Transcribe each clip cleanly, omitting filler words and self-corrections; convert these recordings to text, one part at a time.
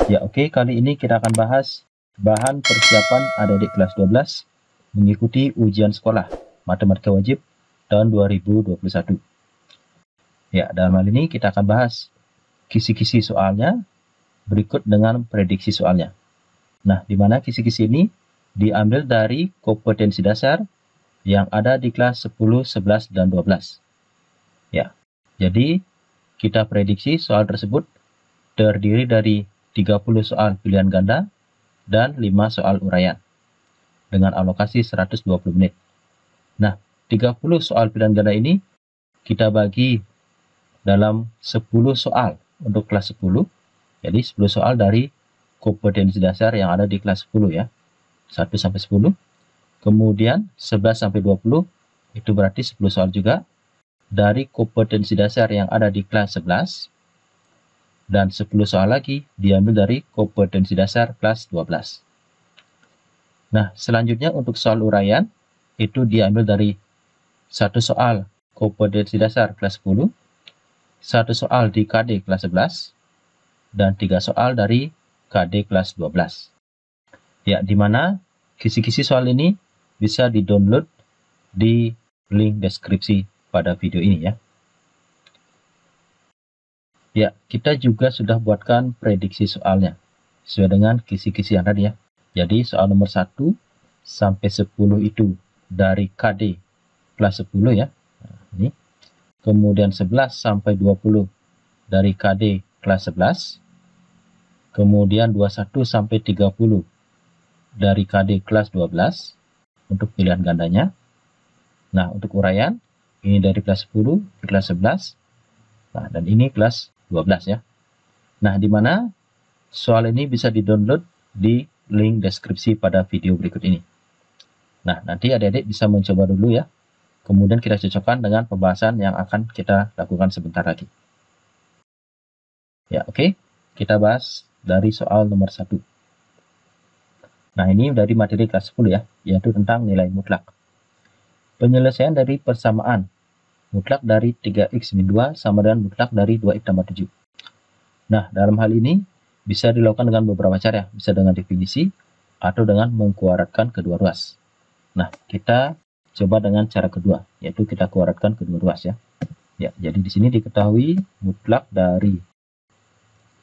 Ya, oke, kali ini kita akan bahas bahan persiapan adik-adik kelas 12 mengikuti ujian sekolah Matematika Wajib tahun 2021. Ya, dalam hal ini kita akan bahas kisi-kisi soalnya berikut dengan prediksi soalnya. Nah, di mana kisi-kisi ini diambil dari kompetensi dasar yang ada di kelas 10, 11, dan 12. Ya, jadi kita prediksi soal tersebut terdiri dari 30 soal pilihan ganda dan 5 soal uraian dengan alokasi 120 menit. Nah, 30 soal pilihan ganda ini kita bagi dalam 10 soal untuk kelas 10. Jadi 10 soal dari kompetensi dasar yang ada di kelas 10 ya. 1 sampai 10. Kemudian 11 sampai 20 itu berarti 10 soal juga dari kompetensi dasar yang ada di kelas 11. Dan 10 soal lagi diambil dari kompetensi dasar kelas 12. Nah, selanjutnya untuk soal uraian itu diambil dari 1 soal kompetensi dasar kelas 10, 1 soal di KD kelas 11, dan 3 soal dari KD kelas 12. Ya, di mana kisi-kisi soal ini bisa di-download di link deskripsi pada video ini ya. Ya, kita juga sudah buatkan prediksi soalnya sesuai dengan kisi-kisi yang tadi ya. Jadi soal nomor 1 sampai 10 itu dari KD kelas 10 ya. Nah, ini. Kemudian 11 sampai 20 dari KD kelas 11. Kemudian 21 sampai 30 dari KD kelas 12 untuk pilihan gandanya. Nah, untuk uraian ini dari kelas 10 ke kelas 11. Nah, dan ini kelas 12 ya. Nah, di mana soal ini bisa di-download di link deskripsi pada video berikut ini. Nah, nanti adik-adik bisa mencoba dulu ya. Kemudian kita cocokkan dengan pembahasan yang akan kita lakukan sebentar lagi. Ya, oke. Kita bahas dari soal nomor 1. Nah, ini dari materi kelas 10 ya, yaitu tentang nilai mutlak. Penyelesaian dari persamaan mutlak dari 3x-2 sama dengan mutlak dari 2x tambah 7. Nah, dalam hal ini bisa dilakukan dengan beberapa cara, bisa dengan definisi atau dengan mengkuadratkan kedua ruas. Nah, kita coba dengan cara kedua, yaitu kita kuadratkan kedua ruas ya. Ya, jadi di sini diketahui mutlak dari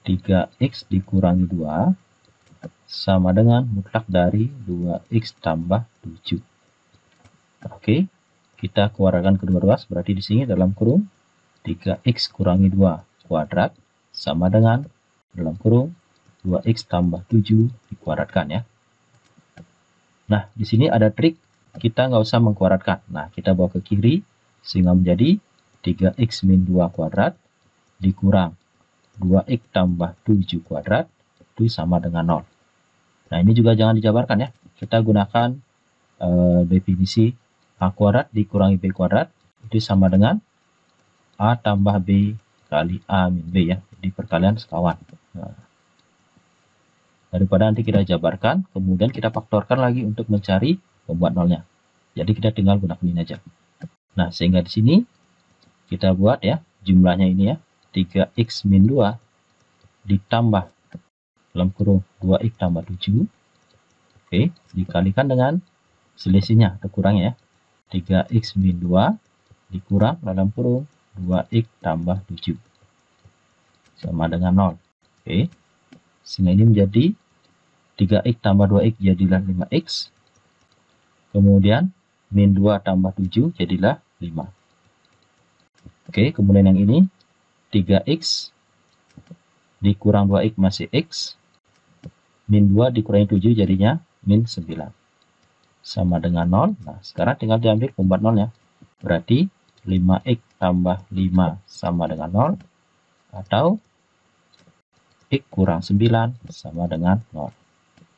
3x dikurangi 2 sama dengan mutlak dari 2x tambah 7. Oke, kita kuadratkan kedua ruas, berarti di sini dalam kurung 3x kurangi 2 kuadrat sama dengan dalam kurung 2x tambah 7 dikuadratkan ya. Nah, di sini ada trik, kita nggak usah mengkuadratkan. Nah, kita bawa ke kiri sehingga menjadi 3x min 2 kuadrat dikurang 2x tambah 7 kuadrat itu sama dengan 0. Nah, ini juga jangan dijabarkan ya. Kita gunakan definisi A kuadrat dikurangi B kuadrat itu sama dengan A tambah B kali A min B ya. Di perkalian sekawan. Nah, daripada nanti kita jabarkan, kemudian kita faktorkan lagi untuk mencari pembuat nolnya. Jadi kita tinggal gunakan ini aja. Nah, sehingga di sini kita buat ya, jumlahnya ini ya, 3x min 2 ditambah dalam kurung 2x tambah 7. Oke, dikalikan dengan selisihnya atau kurangnya ya. 3x min 2 dikurang dalam kurung 2x tambah 7 sama dengan 0. Oke, sehingga ini menjadi 3x tambah 2x jadilah 5x. Kemudian min 2 tambah 7 jadilah 5. Oke, kemudian yang ini 3x dikurang 2x masih x. Min 2 dikurangi 7 jadinya min 9. Sama dengan 0. Nah, sekarang tinggal diambil pembuat nolnya. Berarti 5x tambah 5 sama dengan 0. Atau x kurang 9 sama dengan 0.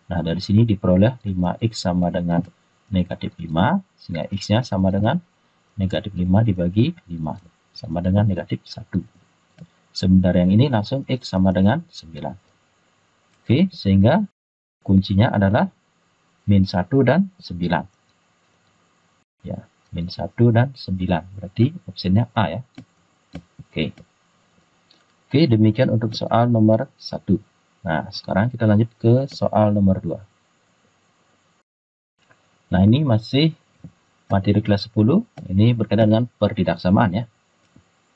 Nah, dari sini diperoleh 5x sama dengan negatif 5. Sehingga x-nya sama dengan negatif 5 dibagi 5. Sama dengan negatif 1. Sementara yang ini langsung x sama dengan 9. Oke, sehingga kuncinya adalah min 1 dan 9. Ya, min 1 dan 9. Berarti opsinya A ya. Oke. Oke, demikian untuk soal nomor 1. Nah, sekarang kita lanjut ke soal nomor 2. Nah, ini masih materi kelas 10. Ini berkaitan dengan pertidaksamaan ya.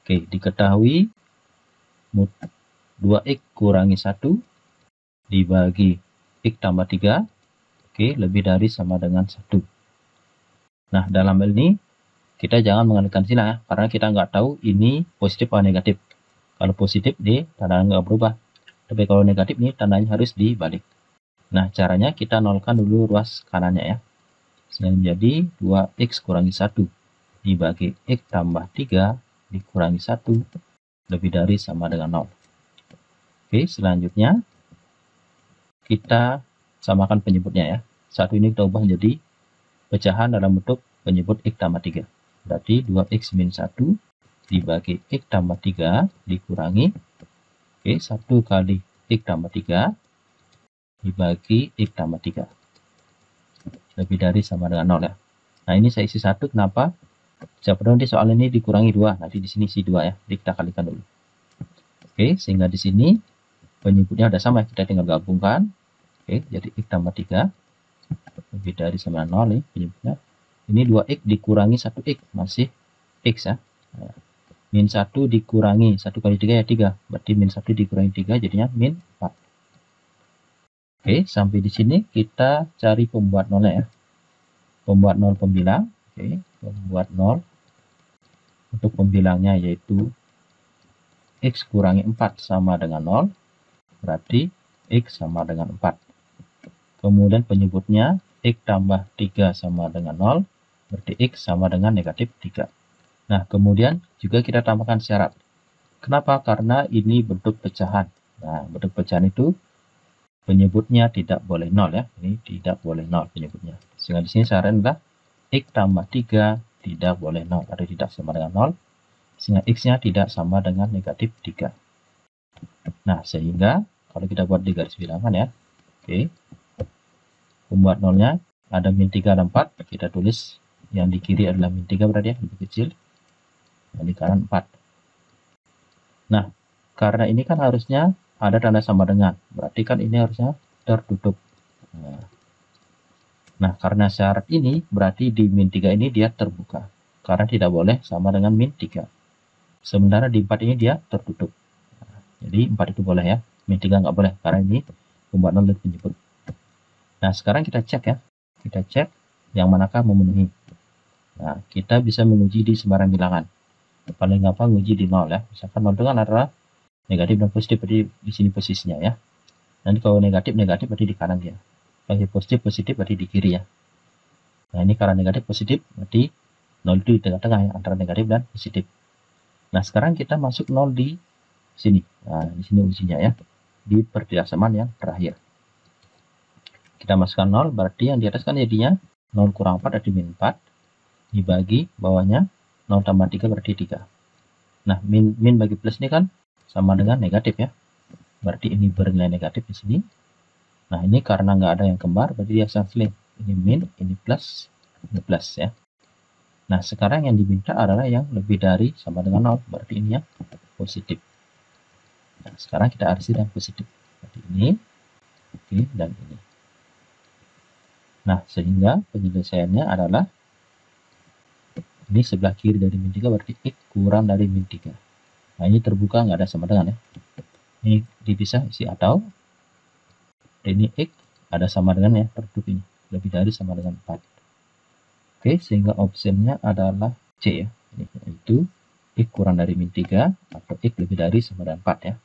Oke, diketahui 2x kurangi 1 dibagi x tambah 3. Oke, lebih dari sama dengan 1. Nah, dalam hal ini kita jangan mengalihkan silang ya, karena kita nggak tahu ini positif atau negatif. Kalau positif, tandanya nggak berubah. Tapi kalau negatif nih, tandanya harus dibalik. Nah, caranya kita nolkan dulu ruas kanannya ya. Sehingga menjadi 2x kurangi 1 dibagi x tambah 3 dikurangi 1 lebih dari sama dengan 0. Oke, selanjutnya kita samakan penyebutnya ya. 1 ini kita ubah menjadi pecahan dalam bentuk penyebut x tambah 3. Berarti 2x min 1 dibagi x tambah 3 dikurangi 1 kali x tambah 3 dibagi x tambah 3 lebih dari sama dengan 0 ya. Nah, ini saya isi 1, kenapa? Siapa tahu di soal ini dikurangi 2, nanti di sini isi 2 ya. Jadi kita kalikan dulu. Oke, sehingga di sini penyebutnya udah sama, kita tinggal gabungkan. Oke, jadi x tambah 3 lebih dari sama dengan 0 nih penyebutnya. Ini 2x dikurangi 1x, masih x ya. Nah, min 1 dikurangi 1 kali 3 ya 3. Berarti min 1 dikurangi 3 jadinya min 4. Oke, sampai di sini kita cari pembuat nolnya ya. Pembuat 0 pembilang. Oke, pembuat 0 untuk pembilangnya yaitu x kurangi 4 sama dengan 0. Berarti x sama dengan 4. Kemudian penyebutnya x tambah 3 sama dengan 0. Berarti x sama dengan negatif 3. Nah, kemudian juga kita tambahkan syarat. Kenapa? Karena ini bentuk pecahan. Nah, bentuk pecahan itu penyebutnya tidak boleh 0 ya. Ini tidak boleh 0 penyebutnya. Sehingga di sini syaratnya adalah x tambah 3 tidak boleh 0 atau tidak sama dengan 0. Sehingga x-nya tidak sama dengan negatif 3. Nah, sehingga kalau kita buat di garis bilangan ya. Oke. Pembuat nolnya ada min 3 dan 4. Kita tulis yang di kiri adalah min 3 berarti ya, lebih kecil. Yang di kanan 4. Nah, karena ini kan harusnya ada tanda sama dengan. Berarti kan ini harusnya tertutup. Nah, karena syarat ini berarti di min 3 ini dia terbuka. Karena tidak boleh sama dengan min 3. Sementara di 4 ini dia tertutup. Jadi 4 itu boleh ya. Min 3 nggak boleh karena ini pembuat nol dan penyebut. Nah, sekarang kita cek ya. Kita cek yang manakah memenuhi. Nah, kita bisa menguji di sembarang bilangan. Paling gampang uji di 0 ya. Misalkan 0 itu kan adalah negatif dan positif, berarti di sini posisinya ya. Nanti kalau negatif berarti di kanan dia. Kalau positif berarti di kiri ya. Nah, ini karena negatif positif berarti 0 itu di tengah-tengah ya, antara negatif dan positif. Nah, sekarang kita masuk 0 di sini. Nah, di sini ujinya ya. Di pertidaksamaan yang terakhir. Kita masukkan 0, berarti yang di atas kan jadinya 0 kurang 4 berarti min 4. Dibagi bawahnya 0 tambah 3 berarti 3. Nah, min bagi plus ini kan sama dengan negatif ya. Berarti ini bernilai negatif di sini. Nah, ini karena nggak ada yang kembar, berarti dia sampling. Ini min, ini plus ya. Nah, sekarang yang diminta adalah yang lebih dari sama dengan 0. Berarti ini yang positif. Nah, sekarang kita arsi yang positif. Berarti ini, dan ini. Nah, sehingga penyelesaiannya adalah ini sebelah kiri dari min 3 berarti x kurang dari min 3. Nah, ini terbuka nggak ada sama dengan ya. Ini dipisah isi atau. Ini x ada sama dengan ya, tertutup ini. Lebih dari sama dengan 4. Oke, sehingga optionnya adalah C ya. Yaitu x kurang dari min 3 atau x lebih dari sama dengan 4 ya.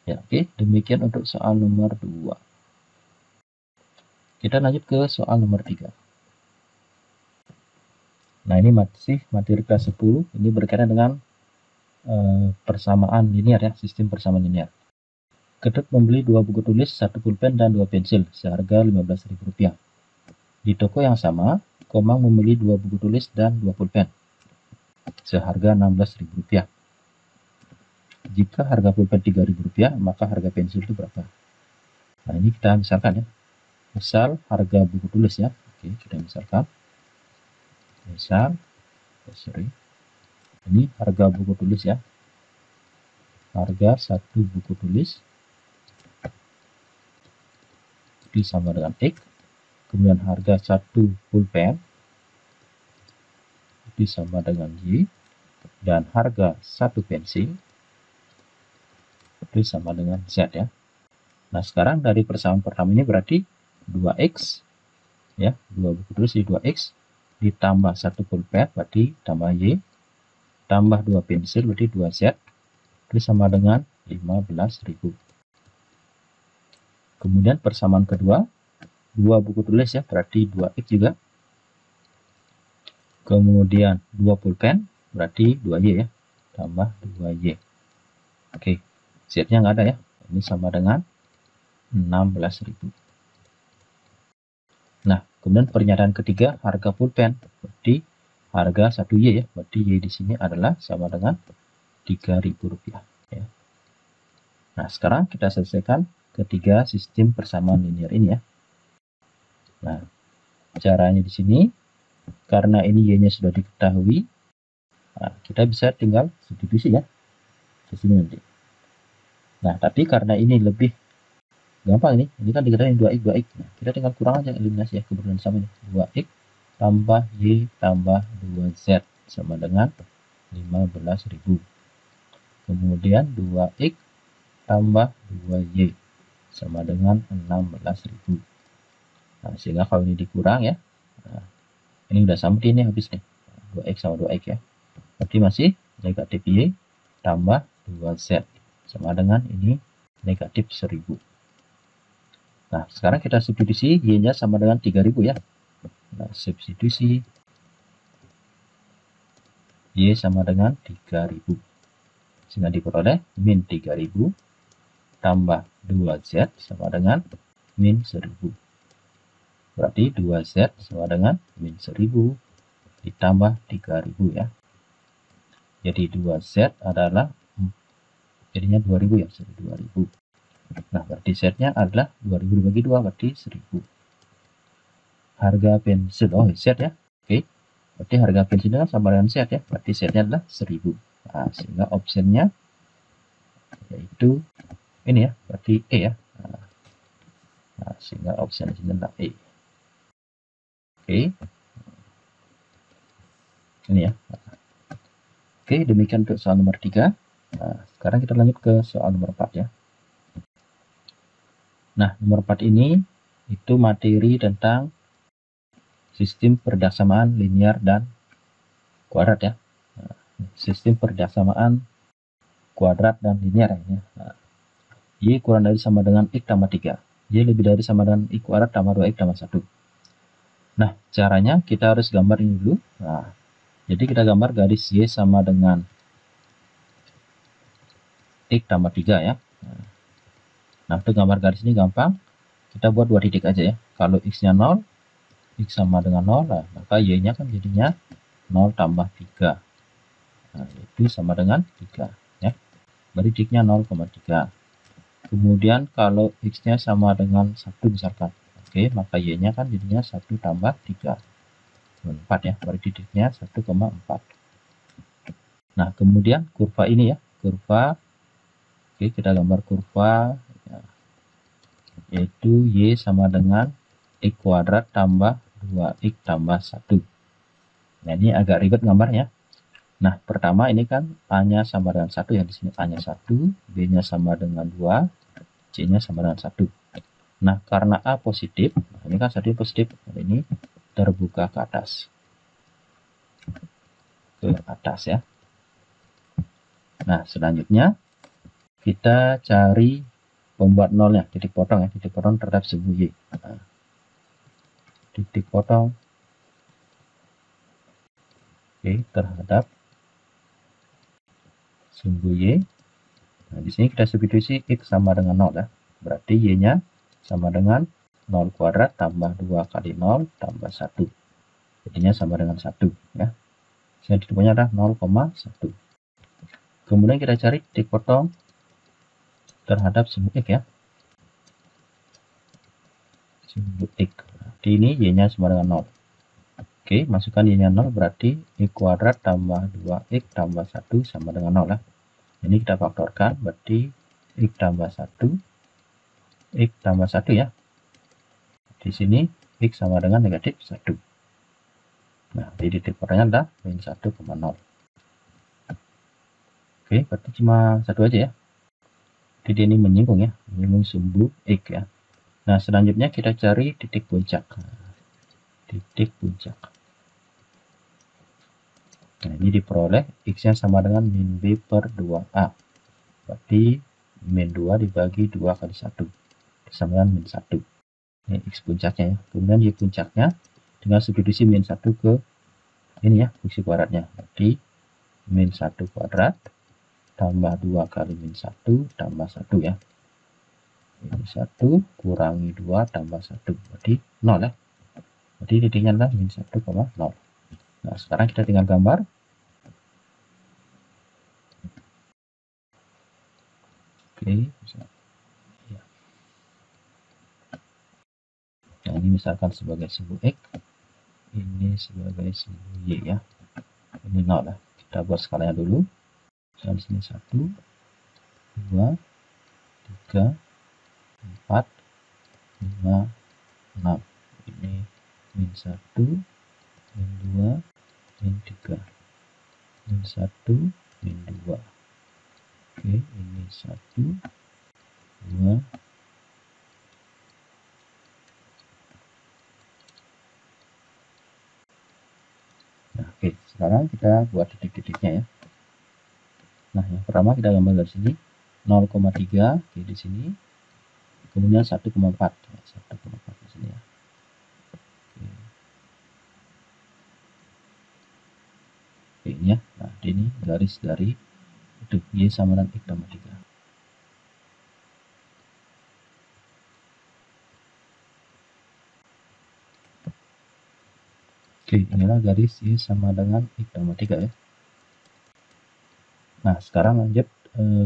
Ya, oke. Demikian untuk soal nomor 2. Kita lanjut ke soal nomor 3. Nah, ini masih materi kelas 10. Ini berkaitan dengan persamaan linear ya, sistem persamaan linear. Ketut membeli 2 buku tulis, 1 pulpen, dan 2 pensil seharga Rp15.000. Di toko yang sama, Komang membeli 2 buku tulis dan 2 pulpen seharga Rp16.000. Jika harga pulpen Rp3.000, maka harga pensil itu berapa? Nah, ini kita misalkan ya. Misal harga buku tulis ya. Oke, kita misalkan. Ini harga buku tulis ya. Harga 1 buku tulis berarti sama dengan X. Kemudian harga 1 pulpen berarti sama dengan Y. Dan harga 1 pensil berarti sama dengan Z ya. Nah, sekarang dari persamaan pertama ini berarti 2X ya, 2 buku tulis di 2X ditambah 1 pulpen berarti tambah Y, tambah 2 pensil berarti 2Z, itu sama dengan 15.000. Kemudian persamaan kedua, 2 buku tulis ya, berarti 2X juga. Kemudian 2 pulpen berarti 2Y ya, tambah 2Y. Oke, Z-nya nggak ada ya, ini sama dengan 16.000. Nah, kemudian pernyataan ketiga, harga pulpen berarti harga 1Y ya, berarti Y di sini adalah sama dengan Rp3.000 ya. Nah, sekarang kita selesaikan ketiga sistem persamaan linear ini ya. Nah, caranya di sini karena ini Y-nya sudah diketahui, nah, kita bisa tinggal substitusi ya di sini nanti. Nah, tapi karena ini lebih gampang ini kan dikatakan 2X. Nah, kita tinggal kurang aja eliminasi ya, kebetulan sama ini. 2X tambah Y tambah 2Z sama dengan 15.000. Kemudian 2X tambah 2Y sama dengan 16.000. Nah, sehingga kalau ini dikurang ya, nah, ini udah sama ini habis nih, 2X sama 2X ya, berarti masih negatif Y tambah 2Z sama dengan ini negatif 1000. Nah, sekarang kita substitusi Y-nya sama dengan 3000 ya. Nah, substitusi Y sama dengan 3000. Sehingga diperoleh min 3000 tambah 2Z sama dengan min 1000. Berarti 2Z sama dengan min 1000 ditambah 3000 ya. Jadi 2Z adalah jadinya 2000 ya, 2000. Nah, berarti Z-nya adalah 2000 dibagi 2 berarti 1000. Harga pensil, oh Z ya. Oke. Berarti harga pensilnya sama dengan Z ya. Berarti Z-nya adalah 1000. Nah, sehingga optionnya yaitu ini ya, berarti E ya. Nah, sehingga option di sini adalah E. Oke. Ini ya. Oke, demikian untuk soal nomor 3. Nah, sekarang kita lanjut ke soal nomor 4 ya. Nah, nomor 4 ini itu materi tentang sistem perdaksamaan linear dan kuadrat ya. Nah, sistem perdaksamaan kuadrat dan linear ya. Nah, Y kurang dari sama dengan X tambah 3. Y lebih dari sama dengan X kuadrat tambah 2X tambah 1. Nah, caranya kita harus gambar ini dulu. Nah, jadi kita gambar garis Y sama dengan X tambah 3 ya. Nah, untuk gambar garis ini gampang. Kita buat 2 titik aja ya. Kalau X-nya 0, X sama dengan 0, nah, maka Y-nya kan jadinya 0 tambah 3. Nah, itu sama dengan 3 ya. Berarti titiknya 0,3. Kemudian kalau X-nya sama dengan 1 misalkan. Oke, maka Y-nya kan jadinya 1 tambah 3. 4 ya, berarti titiknya 1,4. Nah, kemudian kurva ini ya, kurva, oke, kita gambar kurva ya, yaitu Y sama dengan X kuadrat tambah 2X tambah 1. Nah, ini agak ribet gambarnya. Nah, pertama ini kan A-nya sama dengan 1 ya, di sini A-nya 1, B-nya sama dengan 2, C-nya sama dengan 1. Nah, karena A positif, nah ini kan 1 positif, ini terbuka ke atas. Ke atas ya. Nah, selanjutnya kita cari pembuat nolnya, titik potong ya, titik potong terhadap sumbu Y. Nah, titik potong Y terhadap sumbu Y. Nah, di sini kita substitusi X sama dengan 0 ya. Berarti Y-nya sama dengan 0 kuadrat tambah 2 kali 0 tambah 1. Jadinya sama dengan 1 ya. Sehingga titiknya adalah 0,1. Kemudian kita cari titik potong terhadap sumbu X ya. Sumbu X. Berarti ini Y-nya sama dengan 0. Oke, masukkan Y-nya 0 berarti X kuadrat tambah 2X tambah 1 sama dengan 0 ya. Ini kita faktorkan berarti X tambah 1 X tambah 1 ya. Di sini X sama dengan negatif 1. Nah, di titik pertanyaan adalah min 1,0. Oke, berarti cuma satu aja ya. Jadi ini menyinggung ya, menyinggung sumbu X ya. Nah, selanjutnya kita cari titik puncak. Titik puncak. Nah, ini diperoleh X-nya sama dengan min B per 2A. Berarti min 2 dibagi 2 kali 1. Sama dengan min 1. Ini X puncaknya ya. Kemudian Y puncaknya dengan substitusi min 1 ke ini ya, fungsi kuadratnya. Berarti min 1 kuadrat tambah 2 kali min 1 tambah 1 ya. Ini 1 kurangi 2 tambah 1. Berarti 0 ya. Berarti titiknya adalah min 1,0. Nah, sekarang kita tinggal gambar. Oke, ya. Nah, ini misalkan sebagai sumbu X, ini sebagai sumbu Y ya. Ini 0 ya. Kita buat skalanya dulu. Di sini 1, 2, 3, 4, 5, 6. Ini min 1, min 2, min 3, min 1, min 2. Oke, ini 1, 2, nah, oke, sekarang kita buat titik-titiknya ya. Nah, yang pertama kita gambar dari sini 0,3 di sini, kemudian 1,4 ya, 1,4 di sini ya. Oke, ini ya. Nah, ini garis dari itu Y sama dengan X tambah 3. Oke, inilah garis Y sama dengan X tambah 3 ya. Nah, sekarang lanjut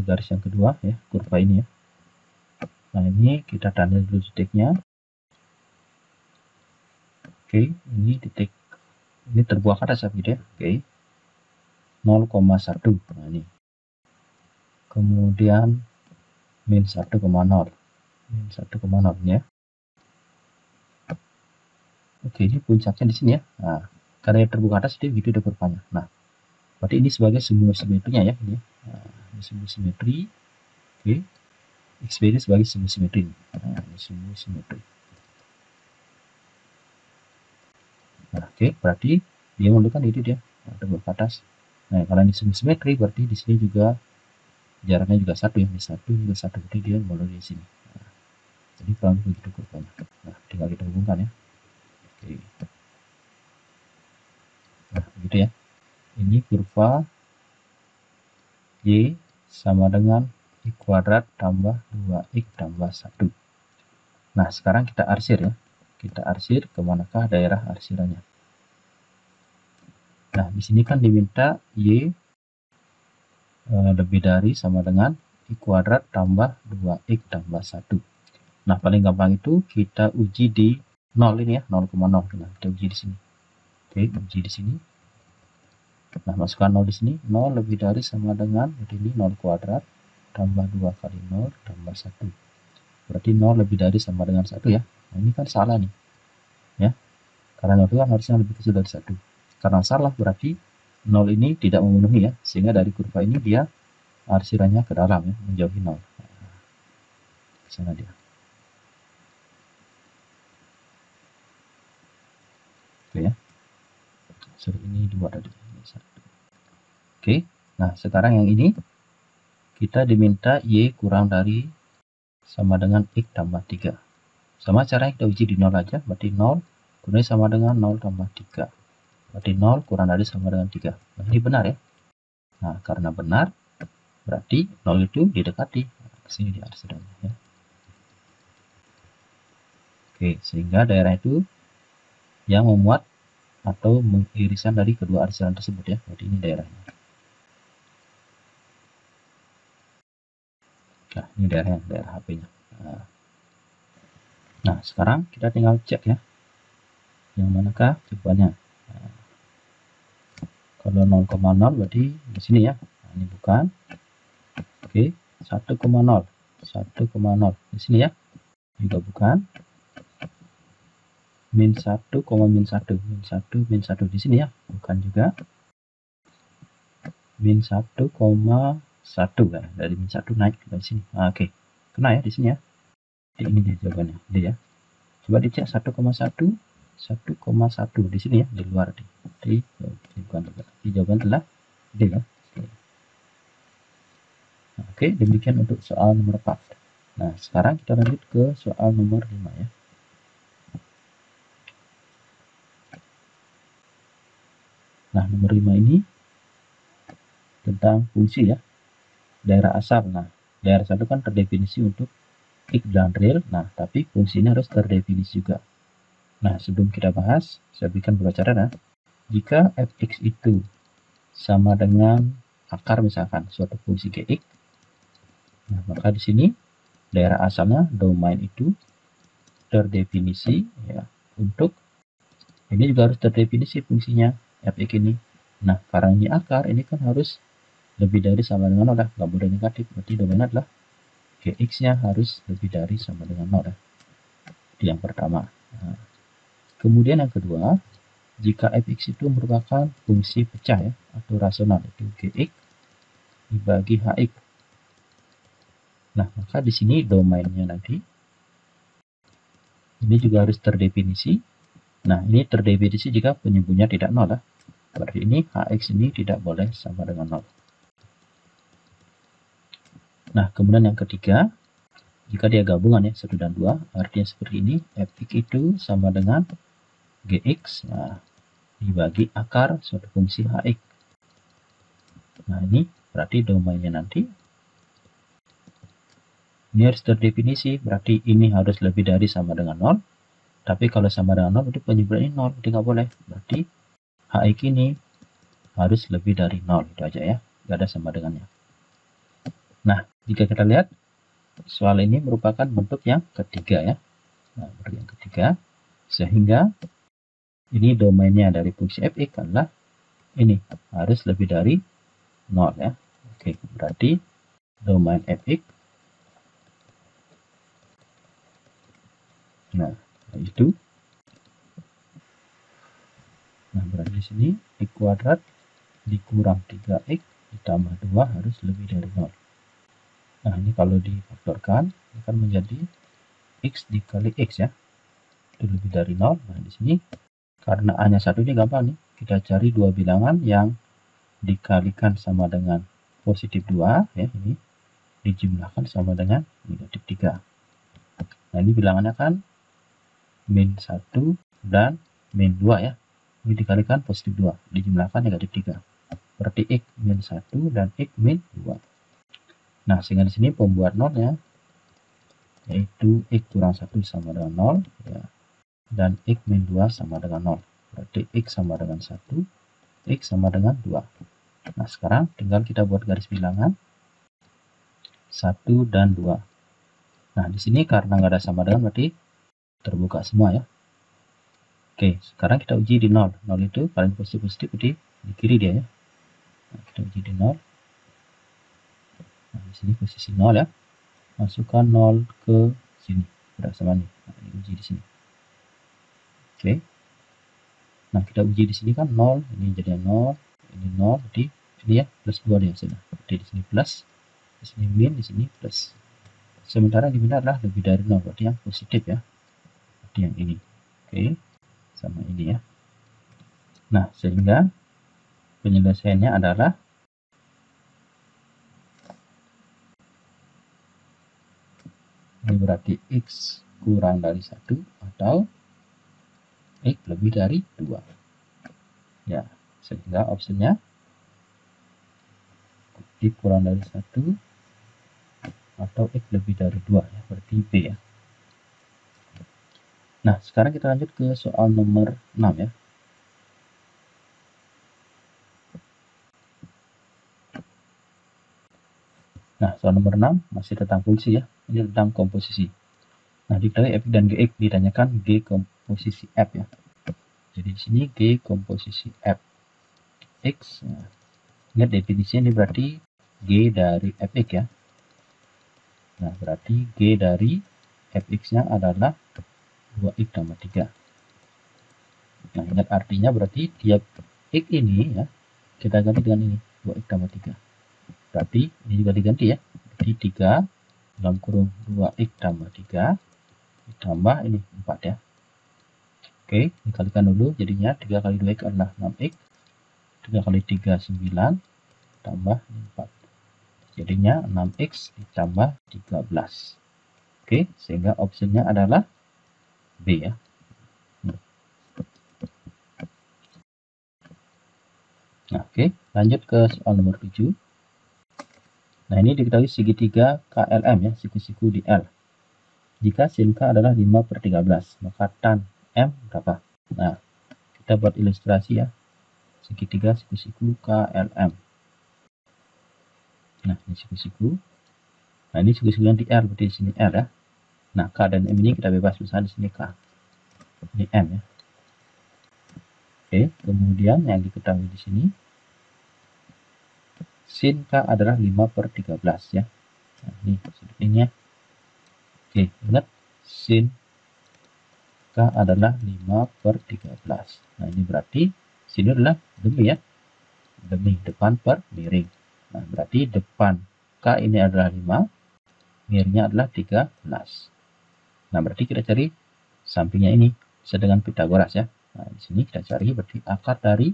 garis yang kedua ya, kurva ini ya. Nah, ini kita tanda dulu titiknya. Oke, ini titik ini terbuah ke atas gitu ya. Oke. 0,1. Nah, ini. Kemudian min 1,0. Min 1,0 ya. Oke, ini puncaknya di sini ya. Nah, karena terbuka atas jadi gitu ada kurvanya. Nah, berarti ini sebagai sumbu simetrinya ya, ini. Nah, ini sumbu simetri. Oke. XB ini sebagai sumbu simetri. Nah, ini sumbu simetri. Nah, oke, berarti dia menunjukkan itu dia. Nah, terbuka atas. Nah, kalau ini sumbu simetri berarti di sini juga jaraknya juga satu ya, ini satu juga satu, berarti dia mulai di sini. Nah, jadi kurang begitu kurvanya. Nah, tinggal kita hubungkan ya. Oke. Nah, begitu ya. Ini kurva Y sama dengan X kuadrat tambah 2X tambah 1. Nah, sekarang kita arsir ya. Kita arsir kemanakah daerah arsirannya. Nah, di sini kan diminta Y lebih dari sama dengan X kuadrat tambah 2X tambah 1. Nah, paling gampang itu kita uji di 0 ini ya, 0,0. Nah, kita uji di sini. Oke, uji di sini. Nah, masukkan 0 di sini. 0 lebih dari sama dengan ini 0 kuadrat tambah 2 kali 0 tambah 1. Berarti 0 lebih dari sama dengan 1 ya. Nah, ini kan salah nih. Ya. Karena 0 itu kan harusnya lebih kecil dari 1. Karena salah berarti 0 ini tidak memenuhi ya. Sehingga dari kurva ini dia arsirannya ke dalam ya, menjauhi 0. Nah, ke sana dia. Oke ya. Sorry, ini 2 tadi. Ini 1. Oke. Nah, sekarang yang ini kita diminta Y kurang dari sama dengan X tambah 3. Sama caranya kita uji di 0 aja, berarti 0 kemudian sama dengan 0 tambah 3. Berarti 0 kurang dari sama dengan 3. Nah, ini benar ya. Nah, karena benar, berarti 0 itu didekati. Nah, kesini di arsirannya ya. Oke, sehingga daerah itu yang memuat atau mengirisan dari kedua arsiran tersebut ya. Berarti ini daerahnya. Nah, ini daerah HP-nya. Nah, sekarang kita tinggal cek ya. Yang manakah jawabannya. Nah, kalau 0,0 berarti di sini ya. Nah, ini bukan. Oke, 1,0. 1,0 di sini ya. Juga bukan. min 1, min 1, min 1, min 1 di sini ya, bukan juga min 1,1 kan, dari min 1 naik ke sini. Oke, kena ya di sini ya. Jadi ini dia jawabannya, D ya. Coba dicek 1,1, 1,1 di sini ya, di luar di jawaban adalah D ya. Oke, demikian untuk soal nomor 4. Nah, sekarang kita lanjut ke soal nomor 5 ya. Nah, nomor 5 ini tentang fungsi ya. Daerah asal. Nah, daerah asal itu kan terdefinisi untuk X dan real. Nah, tapi fungsinya harus terdefinisi juga. Nah, sebelum kita bahas, saya berikan beberapa cara. Nah, jika fx itu sama dengan akar misalkan suatu fungsi gx, nah, maka di sini daerah asalnya domain itu terdefinisi ya, untuk ini juga harus terdefinisi fungsinya fx ini. Nah, karena ini akar, ini kan harus lebih dari sama dengan 0 ya, nggak boleh negatif, berarti domainnya adalah gx nya harus lebih dari sama dengan 0 ya. Itu yang pertama. Nah, kemudian yang kedua, jika fx itu merupakan fungsi pecah ya, atau rasional, itu gx dibagi hx. Nah, maka di sini domainnya nanti ini juga harus terdefinisi. Nah, ini terdefinisi jika penyebutnya tidak 0 ya. Berarti ini hx ini tidak boleh sama dengan 0. Nah, kemudian yang ketiga, jika dia gabungan ya, 1 dan 2, artinya seperti ini, fx itu sama dengan gx, nah, dibagi akar suatu fungsi hx. Nah, ini berarti domainnya nanti ini harus terdefinisi, berarti ini harus lebih dari sama dengan 0. Tapi kalau sama dengan 0, berarti penyebutnya 0, jadi nggak boleh. Berarti hx ini harus lebih dari 0, itu aja ya, nggak ada sama dengannya. Nah, jika kita lihat, soal ini merupakan bentuk yang ketiga ya. Nah, bentuk yang ketiga, sehingga ini domainnya dari fungsi fx adalah ini, harus lebih dari 0 ya. Oke, berarti domain fx, nah, itu, nah, berarti di sini x kuadrat dikurang 3x ditambah 2 harus lebih dari 0. Nah, ini kalau difaktorkan akan menjadi x dikali x ya, itu lebih dari 0. Nah, di sini karena a nya 1 ini gampang nih, kita cari dua bilangan yang dikalikan sama dengan positif 2 ya, ini dijumlahkan sama dengan negatif 3. Nah, ini bilangannya kan min 1 dan min 2 ya, ini dikalikan positif 2 dijumlahkan negatif 3, berarti x min 1 dan x min 2. Nah, sehingga di sini pembuat nolnya yaitu x kurang 1 sama dengan 0 ya, dan x min 2 sama dengan 0. Berarti x sama dengan 1, x sama dengan 2. Nah, sekarang tinggal kita buat garis bilangan 1 dan 2. Nah, di sini karena nggak ada sama dengan berarti terbuka semua ya. Oke, sekarang kita uji di 0. 0 itu paling positif di kiri dia ya. Nah, kita uji di 0. Nah, di sini posisi 0 ya. Masukkan 0 ke sini. Udah sama nih. Nah, ini uji di sini. Oke. Nah, kita uji di sini kan 0, ini jadi 0, ini 0, jadi ini ya plus 2 dia sudah. Jadi di sini plus, di sini min, di sini plus. Sementara di sini adalah lebih dari 0, berarti yang positif ya. Berarti yang ini. Oke. Sama ini ya. Nah, sehingga penyelesaiannya adalah ini berarti x kurang dari 1 atau x lebih dari 2. Ya, sehingga opsinya x kurang dari 1 atau x lebih dari 2 ya, berarti B ya. Nah, sekarang kita lanjut ke soal nomor 6 ya. Nah, soal nomor 6 masih tentang fungsi ya. Ini tentang komposisi. Nah, diketahui f dan gx ditanyakan g komposisi f ya. Jadi di sini g komposisi f x. Nah, ingat definisinya ini berarti g dari fx ya. Nah, berarti g dari fx-nya adalah 2x tambah 3. Nah, ingat artinya berarti tiap X ini ya, kita ganti dengan ini, 2X tambah 3. Berarti ini juga diganti ya. Jadi 3 dalam kurung 2X tambah 3 ditambah ini 4 ya. Oke, dikalikan dulu, jadinya 3 kali 2X adalah 6X. 3 kali 3 9 tambah 4. Jadinya 6X ditambah 13. Oke, sehingga opsinya adalah B ya. Nah, oke, lanjut ke soal nomor 7. Nah, ini diketahui segitiga KLM ya, siku-siku di L. Jika sin K adalah 5/13, maka tan M berapa? Nah, kita buat ilustrasi ya. Segitiga siku-siku KLM. Nah, ini siku-siku. Nah, ini siku-siku yang di R, berarti di sini R ya. Nah, K dan M ini kita bebas, misalnya di sini K. Ini M ya. Oke, kemudian yang diketahui di sini sin K adalah 5/13 ya. Nah, ini sudut ini ya. Oke, ingat sin K adalah 5/13. Nah, ini berarti sini adalah demi ya. Demi depan per miring. Nah, berarti depan K ini adalah 5, miringnya adalah 13. Nah, berarti kita cari sampingnya ini sesuai dengan Pitagoras ya. Nah, di sini kita cari berarti akar dari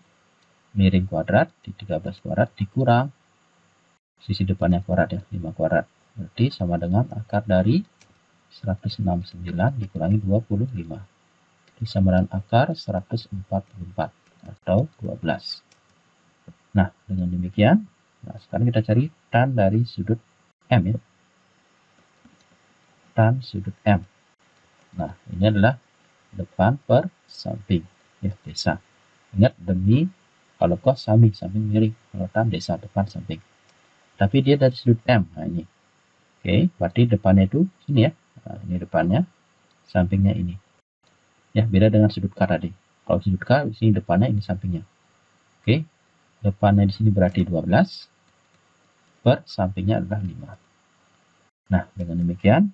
miring kuadrat di 13 kuadrat dikurang sisi depannya kuadrat ya, 5 kuadrat. Berarti sama dengan akar dari 169 dikurangi 25. Jadi sama dengan akar 144 atau 12. Nah, dengan demikian, nah sekarang kita cari tan dari sudut M ya. Tan sudut M. Nah, ini adalah depan per samping ya, desa. Ingat demi, kalau cos samping miring, kalau tan desa depan samping. Tapi dia dari sudut M. Nah, ini. Oke, berarti depannya itu sini ya. Nah, ini depannya, sampingnya ini. Ya, beda dengan sudut K tadi. Kalau sudut K di sini depannya, ini sampingnya. Oke. Depannya di sini berarti 12 per sampingnya adalah 5. Nah, dengan demikian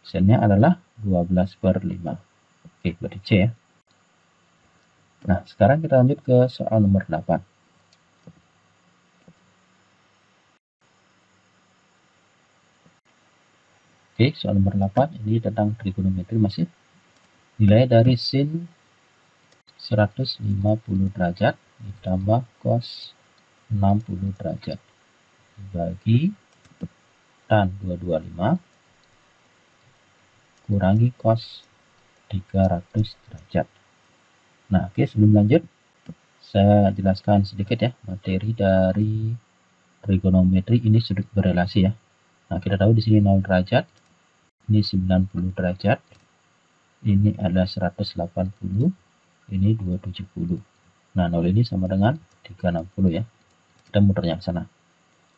opsinya adalah 12/5. Oke, berarti C ya. Nah, sekarang kita lanjut ke soal nomor 8. Oke, soal nomor 8 ini tentang trigonometri masih. Nilai dari sin 150 derajat ditambah cos 60 derajat dibagi tan 225 kurangi cos 300 derajat. Nah, oke, sebelum lanjut saya jelaskan sedikit ya materi dari trigonometri. Ini sudut berelasi ya. Nah, kita tahu di sini 0 derajat, ini 90 derajat, ini adalah 180, ini 270. Nah, 0 ini sama dengan 360 ya. Kita muternya ke sana.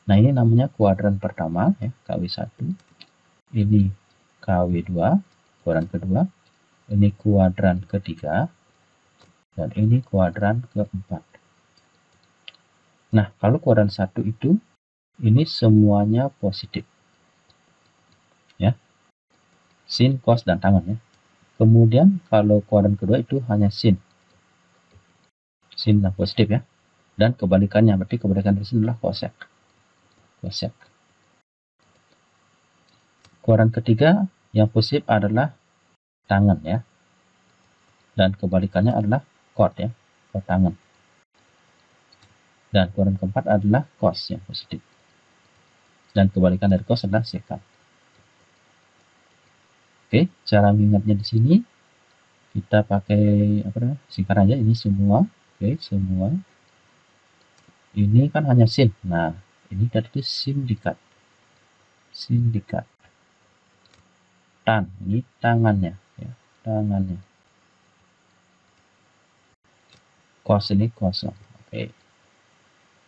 Nah, ini namanya kuadran pertama ya, KW1. Ini KW2, kuadran kedua. Ini kuadran ketiga. Dan ini kuadran keempat. Nah, kalau kuadran 1 itu, ini semuanya positif. Ya. Sin, cos, dan tangen ya. Kemudian kalau kuadran kedua itu hanya sin. Sin yang positif ya. Dan kebalikannya, berarti kebalikan dari sin adalah cosec. Cosec. Kuadran ketiga yang positif adalah tangen ya. Dan kebalikannya adalah cot ya, cot tangen. Dan kuadran keempat adalah cos yang positif. Dan kebalikan dari cos adalah secant. Oke, cara mengingatnya di sini kita pakai apa namanya? Singkat aja ini semua. Oke, semua. Ini kan hanya sin. Nah, ini tadi itu sindikat. Sindikat. Tan, ini tangannya ya, tangannya. Cos ini kosong. Oke.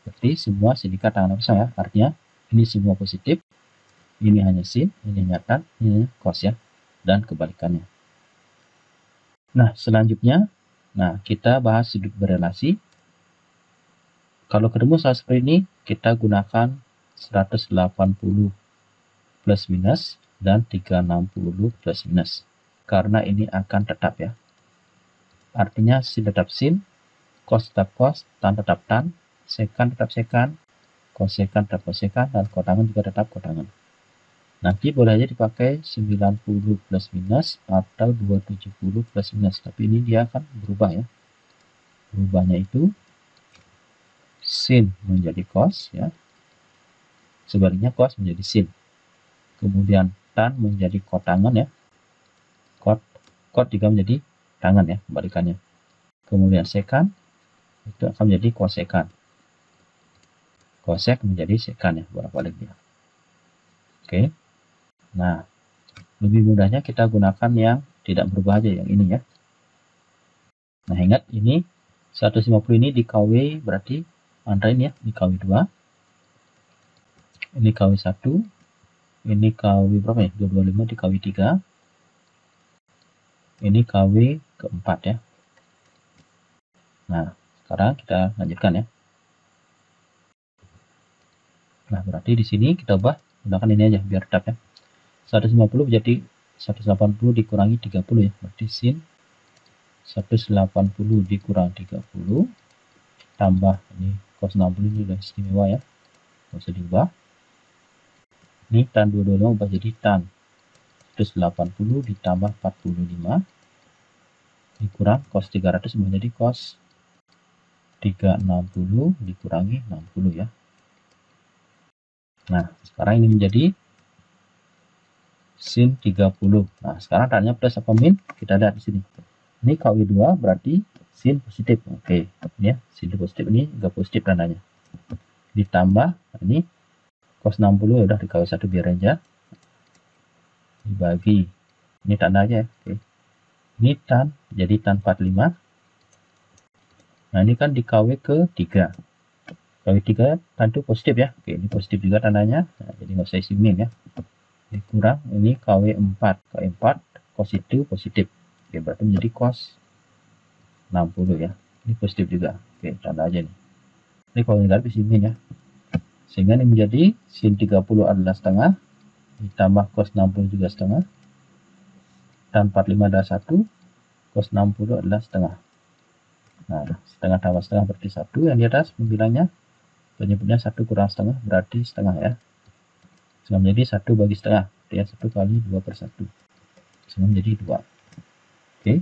Berarti semua sindikat tangan kosong ya. Artinya ini semua positif. Ini hanya sin, ini hanya tan, ini hanya cos ya. Dan kebalikannya. Nah, selanjutnya, nah kita bahas sudut berelasi. Kalau ketemu soal seperti ini, kita gunakan 180 plus minus dan 360 plus minus. Karena ini akan tetap ya. artinya sin tetap sin, cos tetap cos, tan tetap tan, sekan tetap sekan, kosekan tetap kosekan, dan kotangan juga tetap kotangan. Nanti boleh aja dipakai 90 plus minus atau 270 plus minus, tapi ini dia akan berubah ya. Berubahnya itu sin menjadi cos ya. Sebaliknya cos menjadi sin. Kemudian tan menjadi kotangan ya. Kot juga menjadi tangan ya, kebalikannya. Kemudian sekan itu akan menjadi kosekan. Kosek menjadi sekan ya, bolak-balik dia. Oke. Nah, lebih mudahnya kita gunakan yang tidak berubah aja, yang ini ya. Nah, ingat ini 150 ini di KW berarti antara ini ya, di KW 2. Ini KW 1. Ini KW berapa ya? 225 di KW 3. Ini KW keempat ya. Nah, sekarang kita lanjutkan ya. Nah, berarti di sini kita ubah gunakan ini aja biar tetap ya. 150 jadi 180 dikurangi 30 ya. Berarti sin 180 dikurang 30 tambah ini cos 60 ini udah istimewa ya. Nggak usah diubah. Ini tan 225 ubah jadi tan 180 ditambah 45 dikurang cos 300 menjadi cos 360 dikurangi 60 ya. Nah, sekarang ini menjadi sin 30. Nah, sekarang tanya plus apa min? Kita lihat di sini. Ini KW 2 berarti sin positif. Oke, ini ya, sin positif ini enggak positif tandanya. Ditambah ini cos 60 ya udah di KW 1 biar aja. Dibagi ini tanda aja ya. Oke. Ini tan jadi tan 45. Nah, ini kan di KW ke 3. KW 3 tan itu positif ya. Oke, ini positif juga tandanya. Nah, jadi nggak usah isi min ya. Dikurang ini KW 4. KW 4 cos itu positif. Oke, berarti menjadi cos 60 ya. Ini positif juga. Oke, tanda aja nih. Ini kalau negatif isi min ya. Sehingga ini menjadi sin 30 adalah setengah ditambah cos 60 juga setengah. Tan 45 adalah 1, cos 60 adalah setengah. Nah, setengah tambah setengah berarti 1. Yang di atas pembilangnya penyebutnya 1 kurang setengah berarti setengah ya. Sehingga menjadi 1 bagi setengah. Artinya 1 kali 2 per 1. Sehingga menjadi 2. Oke.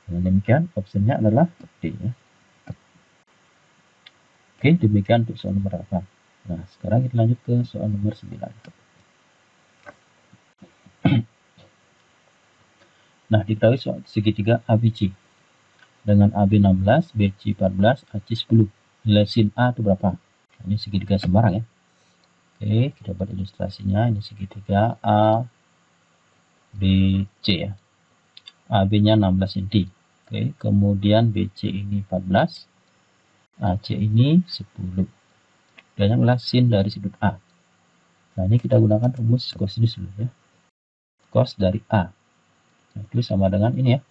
Dengan demikian opsinya adalah D ya. Oke, demikian untuk soal nomor 8. Nah, sekarang kita lanjut ke soal nomor 9. Nah, diketahui soal segitiga ABC dengan AB 16, BC 14, AC 10. Nilai sin A itu berapa? Nah, ini segitiga sembarang ya. Oke, kita buat ilustrasinya. Ini segitiga A, B, C ya. AB-nya 16 cm. Oke, kemudian BC ini 14, AC ini 10. Dan yang adalah sin dari sudut A. Nah, ini kita gunakan rumus kosinus dulu ya. Cos dari A. Nah, itu sama dengan ini ya.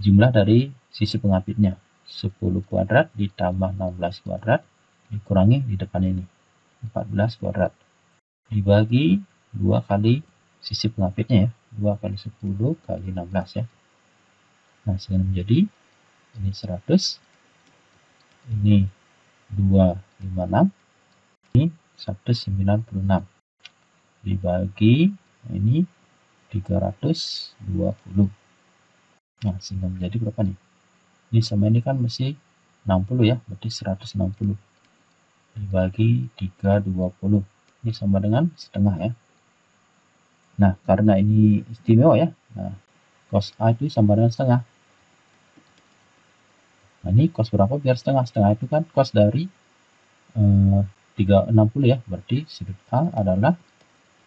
Jumlah dari sisi pengapitnya. 10 kuadrat ditambah 16 kuadrat dikurangi di depan ini. 14 kuadrat. Dibagi 2 kali sisi pengapitnya ya. 2 kali 10 kali 16 ya. Nah, sehingga menjadi ini 100. Ini 256. Ini 196. Dibagi ini 320. Nah, sehingga menjadi berapa nih? Ini sama ini kan masih 60 ya, berarti 160 dibagi 320. Ini sama dengan setengah ya. Nah, karena ini istimewa ya. Nah, cos A itu sama dengan setengah. Nah, ini cos berapa biar setengah? Setengah itu kan cos dari 360 ya, berarti sudut A adalah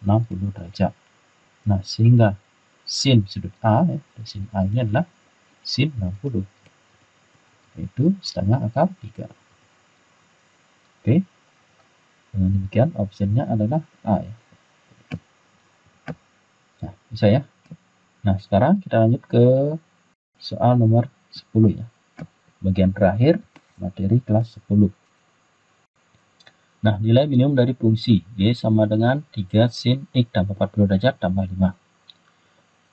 60 derajat. Nah, sehingga sin sudut A ya, sin A ini adalah sin 60. Yaitu setengah akar 3. Oke. Dengan demikian opsinya adalah A ya. Nah, bisa ya. Nah, sekarang kita lanjut ke soal nomor 10 ya. Bagian terakhir materi kelas 10. Nah, nilai minimum dari fungsi Y sama dengan 3 sin X tambah 40 derajat tambah 5.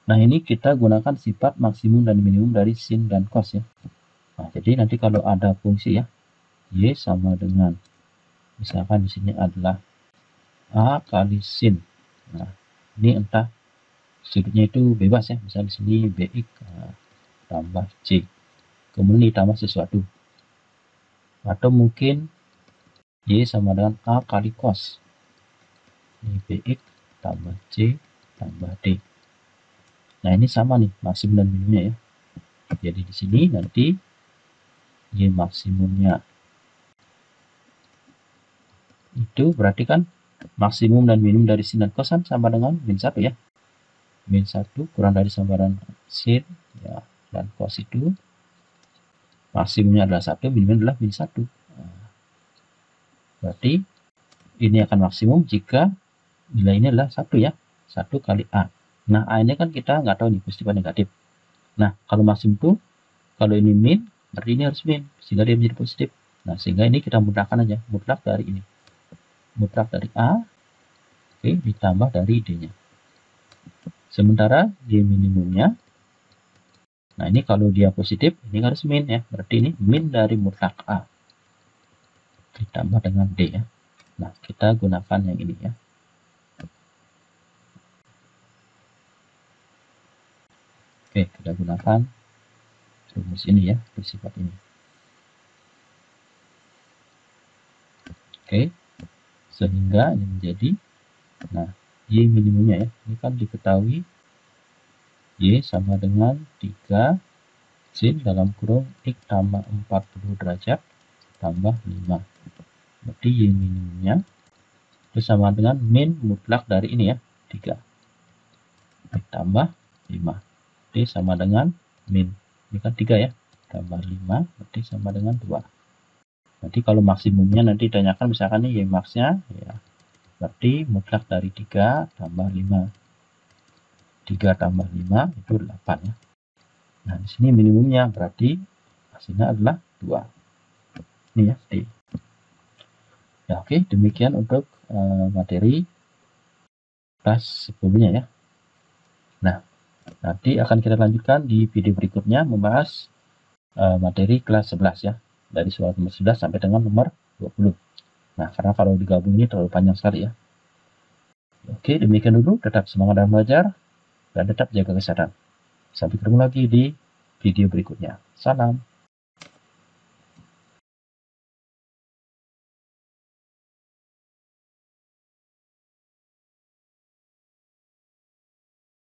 Nah, ini kita gunakan sifat maksimum dan minimum dari sin dan cos ya. Nah, jadi nanti kalau ada fungsi ya, y sama dengan, misalkan di sini adalah a kali sin. Nah, ini entah sudutnya itu bebas ya, misalnya di sini bx tambah c, kemudian ditambah sesuatu. Atau mungkin y sama dengan a kali cos. Ini bx tambah c tambah d. Nah, ini sama nih maksimum dan minimumnya ya. Jadi di sini nanti y maksimumnya itu berarti kan maksimum dan minimum dari sin dan cos kan sama dengan min 1 ya. Min 1 kurang dari samaran sin ya, dan cos itu maksimumnya adalah 1, minimumnya adalah min 1. Nah, berarti ini akan maksimum jika nilainya adalah 1 ya. 1 kali A. Nah, A ini kan kita nggak tahu nih positif atau negatif. Nah, kalau maksimum itu, kalau ini min, berarti ini harus min, sehingga dia menjadi positif. Nah, sehingga ini kita mutlakkan aja, mutlak dari ini. Mutlak dari A, oke, ditambah dari D-nya. Sementara Y minimumnya, nah ini kalau dia positif, ini harus min ya, berarti ini min dari mutlak A. Ditambah dengan D ya. Nah, kita gunakan yang ini ya. Oke, kita gunakan rumus ini ya, sifat ini. Oke, sehingga ini menjadi, nah, Y minimumnya ya, ini kan diketahui Y sama dengan 3 sin dalam kurung X tambah 40 derajat tambah 5. Berarti Y minimumnya itu sama dengan min mutlak dari ini ya, 3 X tambah 5. Berarti sama dengan min, ini kan 3 ya, tambah 5, berarti sama dengan 2. Nanti kalau maksimumnya nanti ditanyakan misalkan nih Y max-nya ya, berarti mutlak dari 3 tambah 5. 3 tambah 5 itu 8 ya. Nah, di sini minimumnya berarti hasilnya adalah 2. Ini ya, D. Ya, oke, demikian untuk materi kelas 10-nya ya. Nah, nanti akan kita lanjutkan di video berikutnya membahas materi kelas 11 ya. Dari soal nomor 11 sampai dengan nomor 20. Nah, karena kalau digabung ini terlalu panjang sekali ya. Oke, demikian dulu. Tetap semangat dalam belajar dan tetap jaga kesehatan. Sampai ketemu lagi di video berikutnya. Salam.